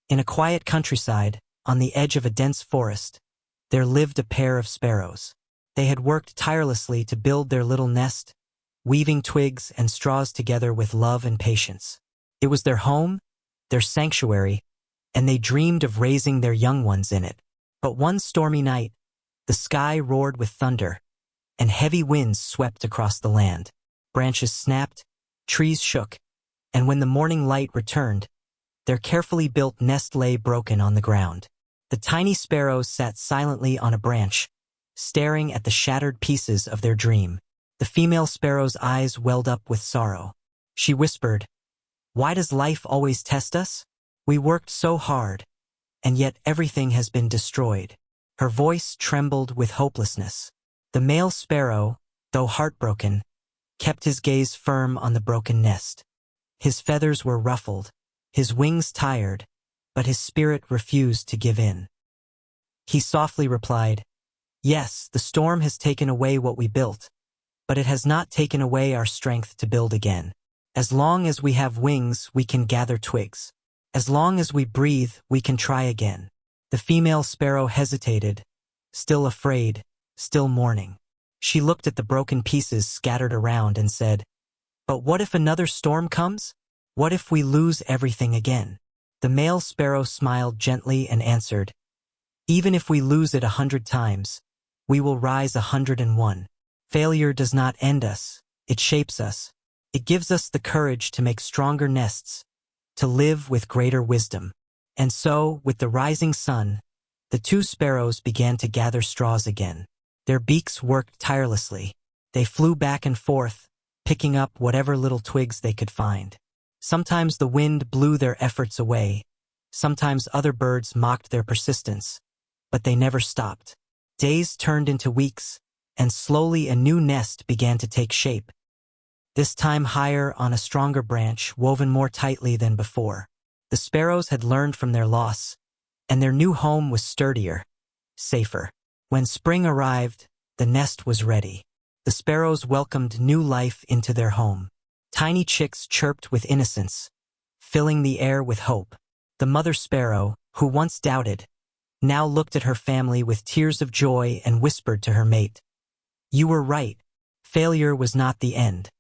In a quiet countryside, on the edge of a dense forest, there lived a pair of sparrows. They had worked tirelessly to build their little nest, weaving twigs and straws together with love and patience. It was their home, their sanctuary, and they dreamed of raising their young ones in it. But one stormy night, the sky roared with thunder, and heavy winds swept across the land. Branches snapped, trees shook, and when the morning light returned, their carefully built nest lay broken on the ground. The tiny sparrows sat silently on a branch, staring at the shattered pieces of their dream. The female sparrow's eyes welled up with sorrow. She whispered, "Why does life always test us? We worked so hard, and yet everything has been destroyed." Her voice trembled with hopelessness. The male sparrow, though heartbroken, kept his gaze firm on the broken nest. His feathers were ruffled, his wings tired, but his spirit refused to give in. He softly replied, "Yes, the storm has taken away what we built, but it has not taken away our strength to build again. As long as we have wings, we can gather twigs. As long as we breathe, we can try again." The female sparrow hesitated, still afraid, still mourning. She looked at the broken pieces scattered around and said, "But what if another storm comes? What if we lose everything again?" The male sparrow smiled gently and answered, "Even if we lose it 100 times, we will rise 101. Failure does not end us, it shapes us. It gives us the courage to make stronger nests, to live with greater wisdom." And so, with the rising sun, the two sparrows began to gather straws again. Their beaks worked tirelessly. They flew back and forth, picking up whatever little twigs they could find. Sometimes the wind blew their efforts away. Sometimes other birds mocked their persistence. But they never stopped. Days turned into weeks, and slowly a new nest began to take shape. This time higher on a stronger branch, woven more tightly than before. The sparrows had learned from their loss, and their new home was sturdier, safer. When spring arrived, the nest was ready. The sparrows welcomed new life into their home. Tiny chicks chirped with innocence, filling the air with hope. The mother sparrow, who once doubted, now looked at her family with tears of joy and whispered to her mate, "You were right. Failure was not the end.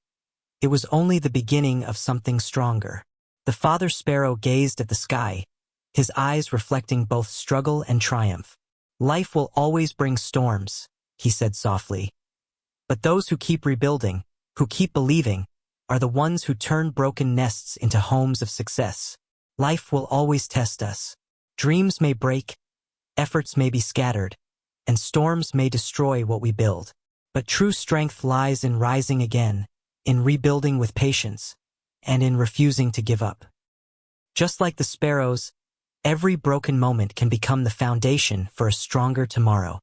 It was only the beginning of something stronger." The father sparrow gazed at the sky, his eyes reflecting both struggle and triumph. "Life will always bring storms," he said softly. "But those who keep rebuilding, who keep believing, are the ones who turn broken nests into homes of success. Life will always test us. Dreams may break, efforts may be scattered, and storms may destroy what we build. But true strength lies in rising again, in rebuilding with patience, and in refusing to give up." Just like the sparrows, every broken moment can become the foundation for a stronger tomorrow.